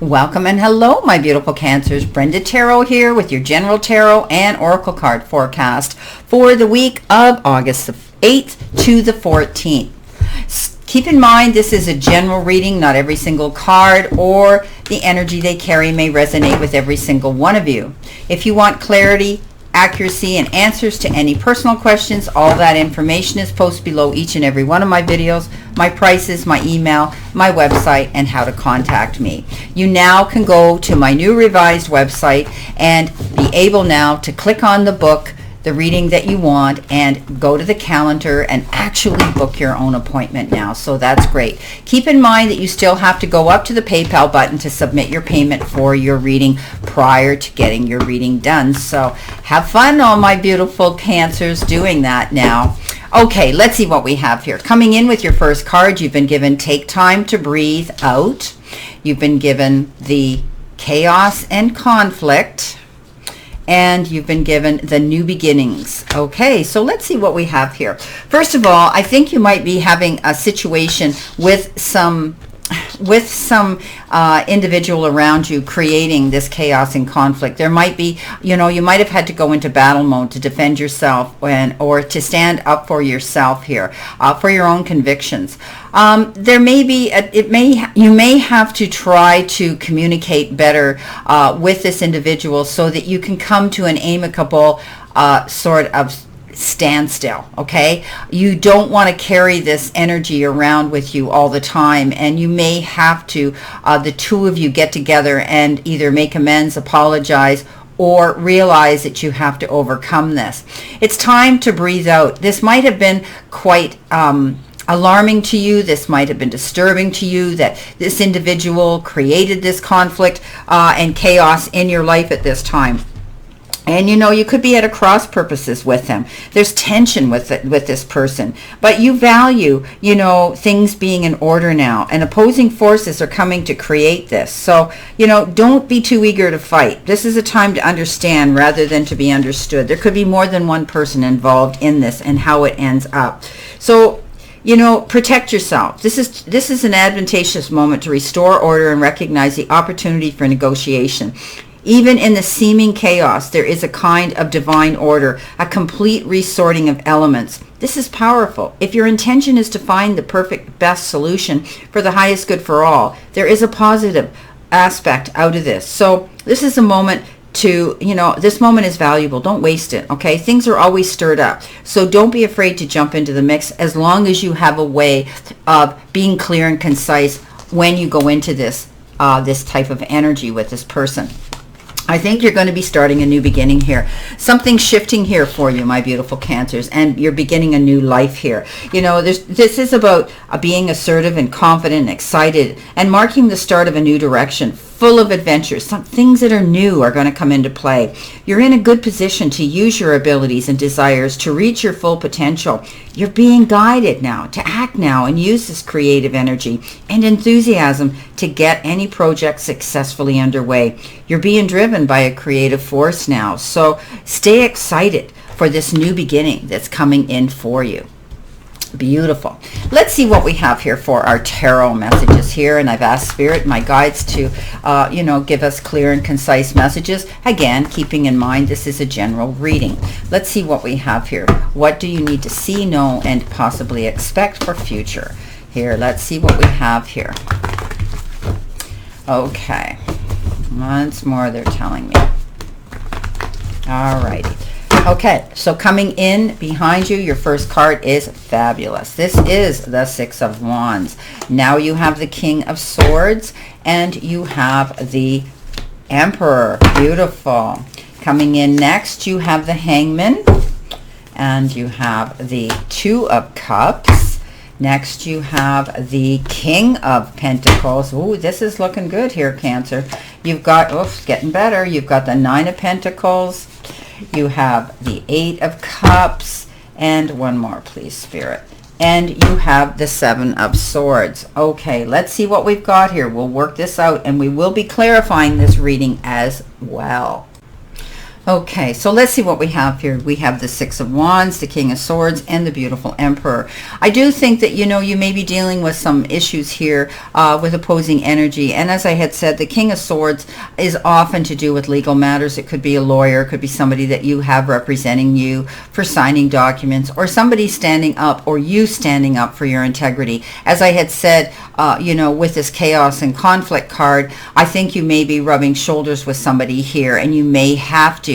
Welcome and hello, my beautiful Cancers. Brenda Tarot here with your General Tarot and Oracle card forecast for the week of August the 8th to the 14th. Keep in mind, this is a general reading. Not every single card or the energy they carry may resonate with every single one of you. If you want clarity, accuracy, and answers to any personal questions, all that information is posted below each and every one of my videos, my prices, my email, my website, and how to contact me. You now can go to my new revised website and be able now to click on the book, the reading that you want, and go to the calendar and actually book your own appointment now. So that's great. Keep in mind that you still have to go up to the PayPal button to submit your payment for your reading prior to getting your reading done. So have fun, all my beautiful Cancers, doing that now. Okay, let's see what we have here. Coming in with your first card, you've been given Take Time to Breathe Out. You've been given the Chaos and Conflict. And you've been given the New Beginnings. Okay, so let's see what we have here. First of all, I think you might be having a situation with some individual around you creating this chaos and conflict. There might be, you might have had to go into battle mode to defend yourself or to stand up for yourself here, for your own convictions. There may be, you may have to try to communicate better with this individual so that you can come to an amicable sort of standstill. Okay, you don't want to carry this energy around with you all the time, and you may have to the two of you get together and either make amends, apologize, or realize that you have to overcome this. It's time to breathe out. This might have been quite alarming to you. This might have been disturbing to you that this individual created this conflict and chaos in your life at this time. And you could be at a cross purposes with them. There's tension with this person, but you value, things being in order now, and opposing forces are coming to create this. So, don't be too eager to fight. This is a time to understand rather than to be understood. There could be more than one person involved in this and how it ends up. So, protect yourself. This is an advantageous moment to restore order and recognize the opportunity for negotiation. Even in the seeming chaos, there is a kind of divine order, a complete resorting of elements. This is powerful. If your intention is to find the perfect, best solution for the highest good for all, there is a positive aspect out of this. So this is a moment to, this moment is valuable. Don't waste it, okay? Things are always stirred up. So don't be afraid to jump into the mix as long as you have a way of being clear and concise when you go into this type of energy with this person. I think you're going to be starting a new beginning here. Something shifting here for you, my beautiful Cancers, and you're beginning a new life here. This is about being assertive and confident and excited and marking the start of a new direction, full of adventures. Some things that are new are going to come into play. You're in a good position to use your abilities and desires to reach your full potential. You're being guided now to act now and use this creative energy and enthusiasm to get any project successfully underway. You're being driven by a creative force now. So stay excited for this new beginning that's coming in for you. Beautiful. Let's see what we have here for our tarot messages here, and I've asked Spirit, my guides, to give us clear and concise messages. Again, keeping in mind this is a general reading. Let's see what we have here. What do you need to see, know, and possibly expect for future? Here, let's see what we have here. Okay, once more they're telling me. All righty. Okay, so coming in behind you, your first card is fabulous. This is the Six of Wands. Now you have the King of Swords and you have the Emperor. Beautiful. Coming in next, you have the Hangman and you have the Two of Cups. Next, you have the King of Pentacles. Ooh, this is looking good here, Cancer. You've got, it's getting better. You've got the Nine of Pentacles. You have the Eight of Cups, and one more, please, Spirit. And you have the Seven of Swords. Okay, let's see what we've got here. We'll work this out, and we will be clarifying this reading as well. Okay, so let's see what we have here. We have the Six of Wands, the King of Swords, and the beautiful Emperor. I do think that, you may be dealing with some issues here with opposing energy. And as I had said, the King of Swords is often to do with legal matters. It could be a lawyer, it could be somebody that you have representing you for signing documents, or somebody standing up, or you standing up for your integrity. As I had said, with this chaos and conflict card, I think you may be rubbing shoulders with somebody here, and you may have to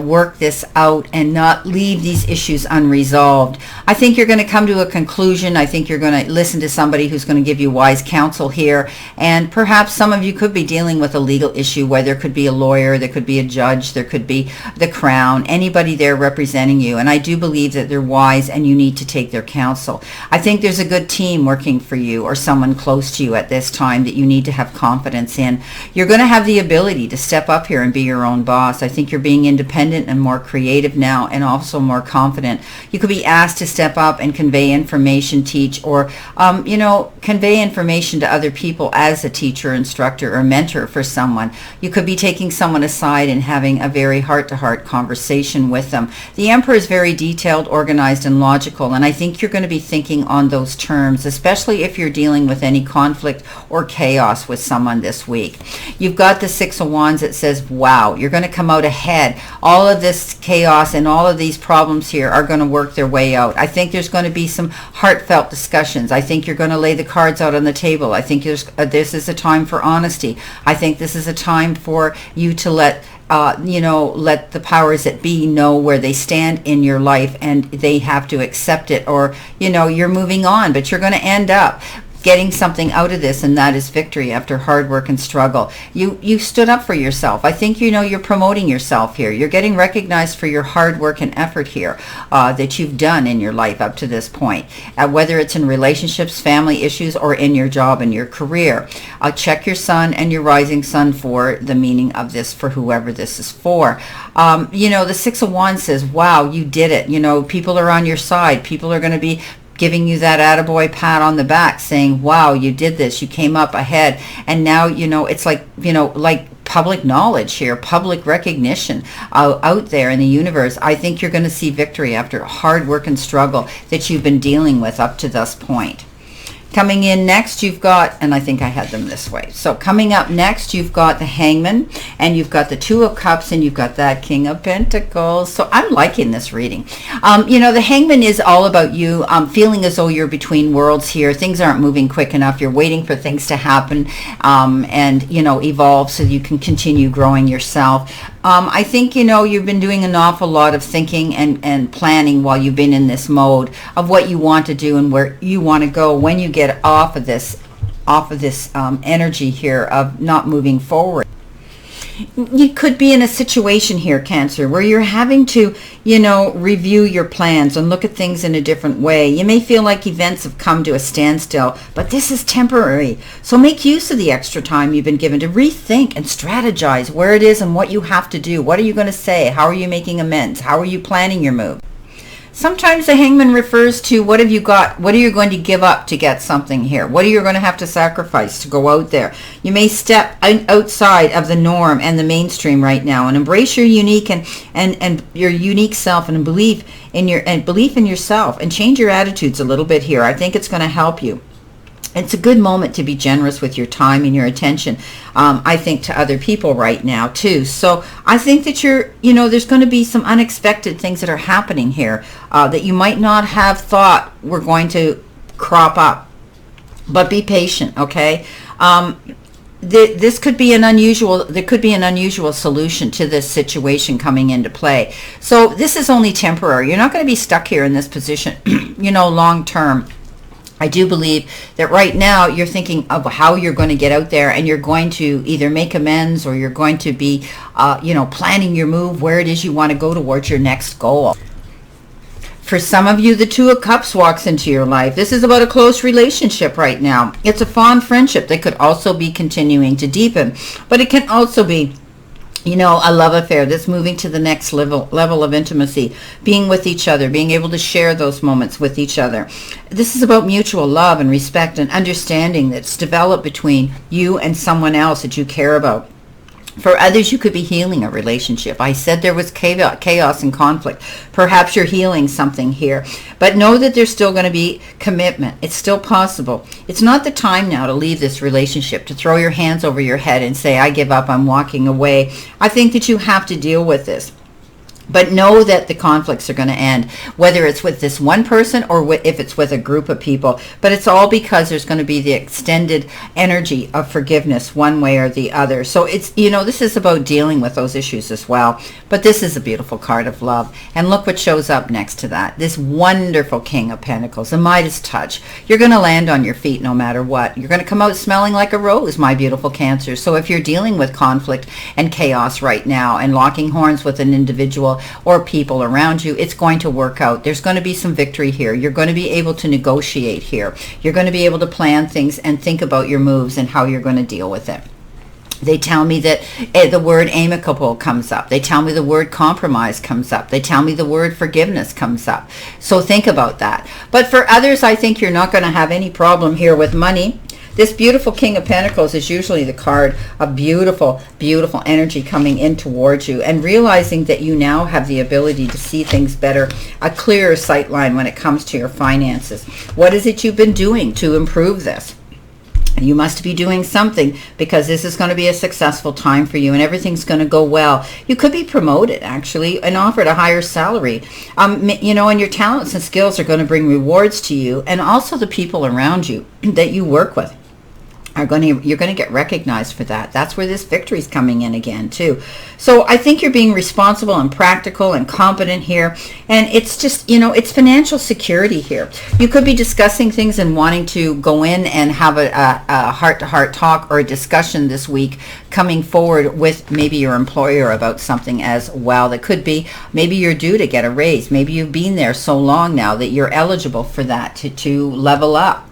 work this out and not leave these issues unresolved. I think you're going to come to a conclusion. I think you're going to listen to somebody who's going to give you wise counsel here. And perhaps some of you could be dealing with a legal issue where there could be a lawyer, there could be a judge, there could be the crown, anybody there representing you. And I do believe that they're wise and you need to take their counsel. I think there's a good team working for you, or someone close to you at this time that you need to have confidence in. You're going to have the ability to step up here and be your own boss. I think you're being independent and more creative now, and also more confident. You could be asked to step up and convey information, teach, or convey information to other people as a teacher, instructor, or mentor for someone. You could be taking someone aside and having a very heart-to-heart conversation with them. The Emperor is very detailed, organized, and logical, and I think you're going to be thinking on those terms, especially if you're dealing with any conflict or chaos with someone this week. You've got the Six of Wands that says, wow, you're going to come out ahead. All of this chaos and all of these problems here are going to work their way out. I think there's going to be some heartfelt discussions. I think you're going to lay the cards out on the table. I think this is a time for honesty. I think this is a time for you to let the powers that be know where they stand in your life, and they have to accept it, or, you're moving on, but you're going to end up getting something out of this, and that is victory after hard work and struggle. You stood up for yourself. I think you're promoting yourself here. You're getting recognized for your hard work and effort here that you've done in your life up to this point, whether it's in relationships, family issues, or in your job and your career. Check your sun and your rising sun for the meaning of this, for whoever this is for. The Six of Wands says, wow, you did it. People are on your side. People are going to be giving you that attaboy pat on the back, saying, wow, you did this, you came up ahead. And now, it's like public knowledge here, public recognition out there in the universe. I think you're going to see victory after hard work and struggle that you've been dealing with up to this point. Coming in next, you've got, and I think I had them this way. So coming up next, you've got the Hangman, and you've got the Two of Cups, and you've got that King of Pentacles. So I'm liking this reading. The Hangman is all about you feeling as though you're between worlds here. Things aren't moving quick enough. You're waiting for things to happen and evolve so you can continue growing yourself. I think, you've been doing an awful lot of thinking and planning while you've been in this mode of what you want to do and where you want to go when you get off of this energy here of not moving forward. You could be in a situation here, Cancer, where you're having to, review your plans and look at things in a different way. You may feel like events have come to a standstill, but this is temporary. So make use of the extra time you've been given to rethink and strategize where it is and what you have to do. What are you going to say? How are you making amends? How are you planning your move? Sometimes the Hangman refers to what have you got? What are you going to give up to get something here? What are you going to have to sacrifice to go out there? You may step outside of the norm and the mainstream right now and embrace your unique and your unique self and belief in yourself, and change your attitudes a little bit here. I think it's going to help you. It's a good moment to be generous with your time and your attention, I think, to other people right now, too. So I think that there's going to be some unexpected things that are happening here that you might not have thought were going to crop up. But be patient, okay? There could be an unusual solution to this situation coming into play. So this is only temporary. You're not going to be stuck here in this position, long term. I do believe that right now you're thinking of how you're going to get out there, and you're going to either make amends, or you're going to be, planning your move, where it is you want to go towards your next goal. For some of you, the Two of Cups walks into your life. This is about a close relationship right now. It's a fond friendship that could also be continuing to deepen, but it can also be a love affair that's moving to the next level of intimacy, being with each other, being able to share those moments with each other. This is about mutual love and respect and understanding that's developed between you and someone else that you care about. For others, you could be healing a relationship. I said there was chaos and conflict. Perhaps you're healing something here. But know that there's still going to be commitment. It's still possible. It's not the time now to leave this relationship, to throw your hands over your head and say, I give up, I'm walking away. I think that you have to deal with this. But know that the conflicts are going to end, whether it's with this one person or if it's with a group of people. But it's all because there's going to be the extended energy of forgiveness one way or the other. So it's, this is about dealing with those issues as well. But this is a beautiful card of love. And look what shows up next to that. This wonderful King of Pentacles, the Midas touch. You're going to land on your feet no matter what. You're going to come out smelling like a rose, my beautiful Cancer. So if you're dealing with conflict and chaos right now and locking horns with an individual or people around you, it's going to work out. There's going to be some victory here. You're going to be able to negotiate here. You're going to be able to plan things and think about your moves and how you're going to deal with it. They tell me that the word amicable comes up. They tell me the word compromise comes up. They tell me the word forgiveness comes up. So think about that. But for others, I think you're not going to have any problem here with money. This beautiful King of Pentacles is usually the card of beautiful, beautiful energy coming in towards you and realizing that you now have the ability to see things better, a clearer sight line when it comes to your finances. What is it you've been doing to improve this? You must be doing something because this is going to be a successful time for you and everything's going to go well. You could be promoted actually and offered a higher salary. And your talents and skills are going to bring rewards to you, and also the people around you that you work with. You're going to get recognized for that. That's where this victory is coming in again too. So I think you're being responsible and practical and competent here. And it's just, it's financial security here. You could be discussing things and wanting to go in and have a heart-to-heart talk or a discussion this week coming forward with maybe your employer about something as well. That could be maybe you're due to get a raise. Maybe you've been there so long now that you're eligible for that to level up.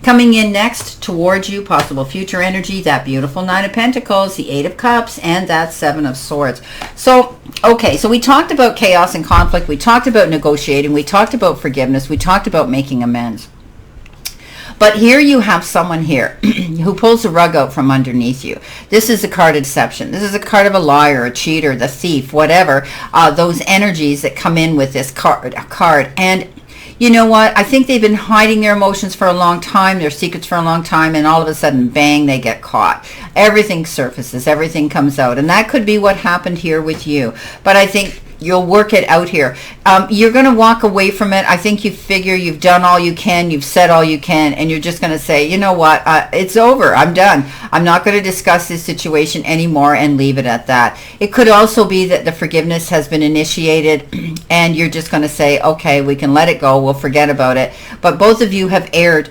Coming in next towards you, possible future energy, that beautiful Nine of Pentacles, the Eight of Cups, and that Seven of Swords. So, okay, so we talked about chaos and conflict. We talked about negotiating. We talked about forgiveness. We talked about making amends. But here you have someone here who pulls the rug out from underneath you. This is a card of deception. This is a card of a liar, a cheater, the thief, whatever. Those energies that come in with this card. And you know what? I think they've been hiding their emotions for a long time, their secrets for a long time, and all of a sudden, bang, they get caught. Everything surfaces, everything comes out. And that could be what happened here with you. But I think you'll work it out here. You're going to walk away from it. I think you figure you've done all you can, you've said all you can, and you're just going to say, you know what, it's over, I'm done. I'm not going to discuss this situation anymore and leave it at that. It could also be that the forgiveness has been initiated and you're just going to say, okay, we can let it go, we'll forget about it. But both of you have aired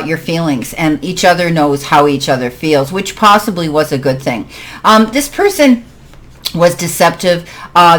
your feelings, and each other knows how each other feels, which possibly was a good thing. This person was deceptive.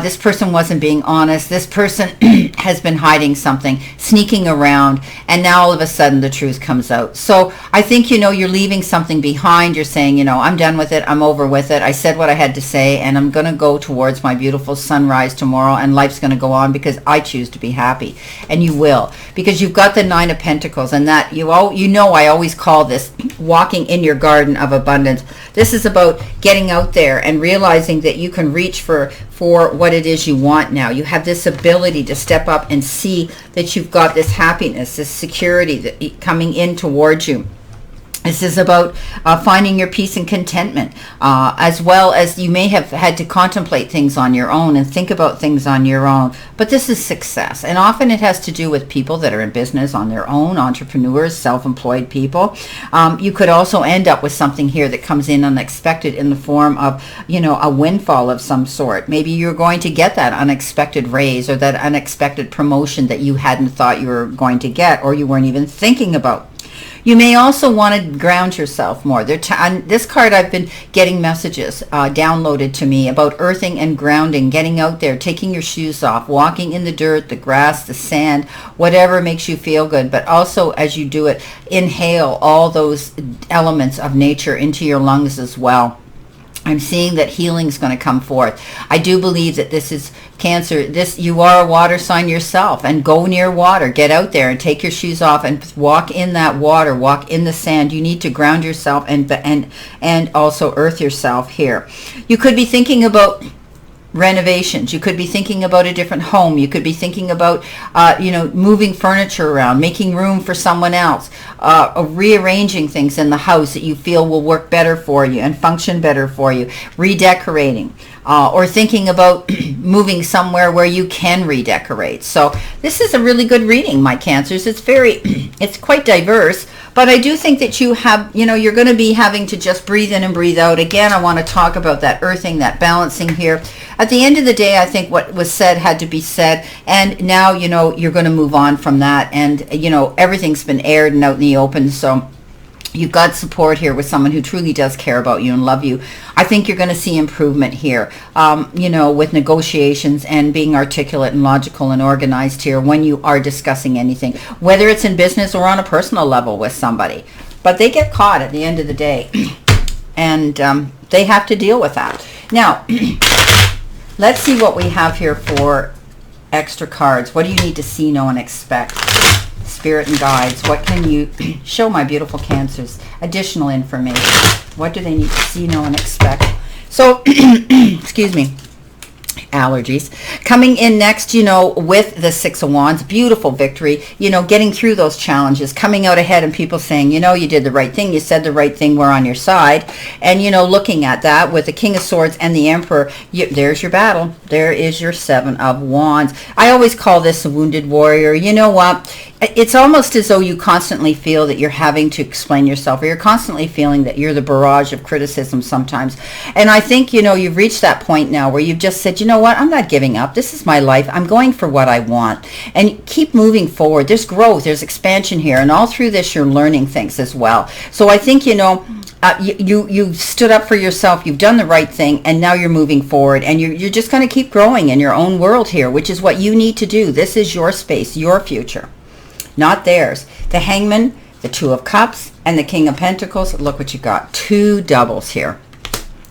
This person wasn't being honest. This person has been hiding something, sneaking around, and now all of a sudden the truth comes out. So I think, you're leaving something behind. You're saying, I'm done with it. I'm over with it. I said what I had to say, and I'm going to go towards my beautiful sunrise tomorrow, and life's going to go on because I choose to be happy. And you will, because you've got the Nine of Pentacles, and that I always call this walking in your garden of abundance. This is about getting out there and realizing that you can reach for what it is you want now. You have this ability to step up and see that you've got this happiness, this security that coming in towards you. This is about finding your peace and contentment, as well as you may have had to contemplate things on your own and think about things on your own. But this is success. And often it has to do with people that are in business on their own, entrepreneurs, self-employed people. You could also end up with something here that comes in unexpected in the form of, a windfall of some sort. Maybe you're going to get that unexpected raise or that unexpected promotion that you hadn't thought you were going to get or you weren't even thinking about. You may also want to ground yourself more. On this card, I've been getting messages downloaded to me about earthing and grounding, getting out there, taking your shoes off, walking in the dirt, the grass, the sand, whatever makes you feel good. But also, as you do it, inhale all those elements of nature into your lungs as well. I'm seeing that healing is going to come forth. I do believe that this is Cancer. You are a water sign yourself, and go near water. Get out there and take your shoes off and walk in that water. Walk in the sand. You need to ground yourself and also earth yourself here. You could be thinking about renovations. You could be thinking about a different home. You could be thinking about moving furniture around, making room for someone else, rearranging things in the house that you feel will work better for you and function better for you, redecorating, or thinking about moving somewhere where you can redecorate. So this is a really good reading, my Cancers. It's quite diverse, but I do think that you have, you're going to be having to just breathe in and breathe out. Again, I want to talk about that earthing, that balancing here. At the end of the day, I think what was said had to be said, and now, you're going to move on from that, and, everything's been aired and out in the open, so you've got support here with someone who truly does care about you and love you. I think you're going to see improvement here, with negotiations and being articulate and logical and organized here when you are discussing anything, whether it's in business or on a personal level with somebody. But they get caught at the end of the day, and they have to deal with that. Now, let's see what we have here for extra cards. What do you need to see, know, and expect? Spirit and guides, what can you show my beautiful Cancers? Additional information. What do they need to see, know, and expect? So, excuse me, allergies. Coming in next, with the Six of Wands, beautiful victory, getting through those challenges, coming out ahead, and people saying, you did the right thing, you said the right thing, we're on your side. And, looking at that with the King of Swords and the Emperor, there's your battle. There is your Seven of Wands. I always call this a wounded warrior. You know what? It's almost as though you constantly feel that you're having to explain yourself, or you're constantly feeling that you're the barrage of criticism sometimes. And I think, you've reached that point now where you've just said, you know what, I'm not giving up. This is my life. I'm going for what I want. And keep moving forward. There's growth. There's expansion here. And all through this, you're learning things as well. So I think, you stood up for yourself, you've done the right thing, and now you're moving forward, and you're just going to keep growing in your own world here, which is what you need to do. This is your space, your future, not theirs. The Hangman, the Two of Cups, and the King of Pentacles. Look what you got. Two doubles here.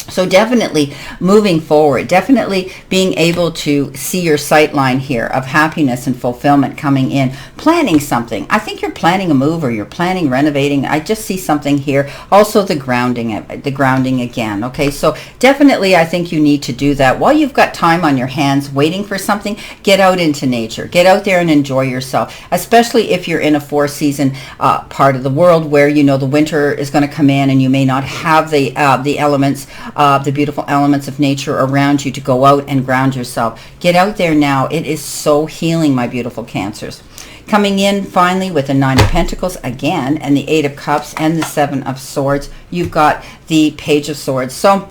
So definitely moving forward, definitely being able to see your sight line here of happiness and fulfillment coming in, planning something. I think you're planning a move, or you're planning renovating. I just see something here. Also the grounding again. Okay, so definitely I think you need to do that. While you've got time on your hands waiting for something, get out into nature. Get out there and enjoy yourself, especially if you're in a four-season part of the world where, the winter is going to come in and you may not have the elements, the beautiful elements of nature around you to go out and ground yourself. Get out there now. It is so healing, my beautiful Cancers. Coming in finally with the Nine of Pentacles again, and the Eight of Cups, and the Seven of Swords. You've got the Page of Swords. So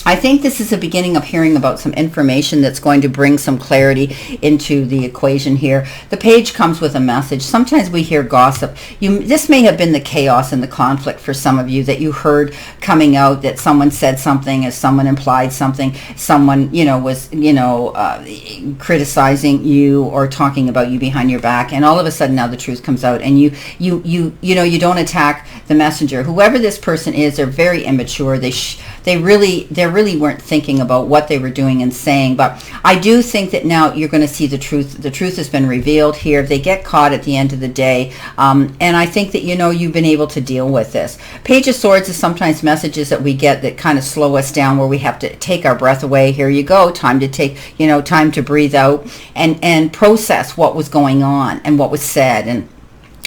I think this is the beginning of hearing about some information that's going to bring some clarity into the equation here. The page comes with a message. Sometimes we hear gossip. This may have been the chaos and the conflict for some of you that you heard coming out, that someone said something, as someone implied something, someone, was, criticizing you or talking about you behind your back, and all of a sudden now the truth comes out, and you don't attack the messenger. Whoever this person is, they're very immature. They really weren't thinking about what they were doing and saying. But I do think that now you're going to see the truth. The truth has been revealed here. They get caught at the end of the day. And I think that, you've been able to deal with this. Page of Swords is sometimes messages that we get that kind of slow us down, where we have to take our breath away. Here you go. Time to take, time to breathe out and process what was going on and what was said and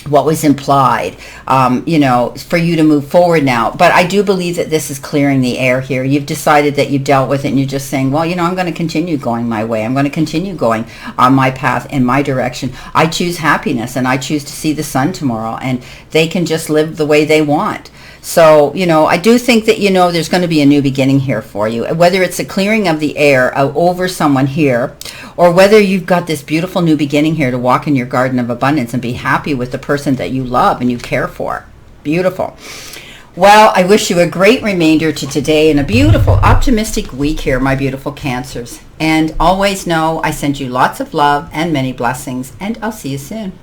what was implied, for you to move forward now. But I do believe that this is clearing the air here. You've decided that you've dealt with it, and you're just saying, well, I'm going to continue going my way. I'm going to continue going on my path, in my direction. I choose happiness, and I choose to see the sun tomorrow, and they can just live the way they want. So, I do think that, there's going to be a new beginning here for you, whether it's a clearing of the air over someone here, or whether you've got this beautiful new beginning here to walk in your garden of abundance and be happy with the person that you love and you care for. Beautiful. Well, I wish you a great remainder to today and a beautiful, optimistic week here, my beautiful Cancers. And always know I send you lots of love and many blessings, and I'll see you soon.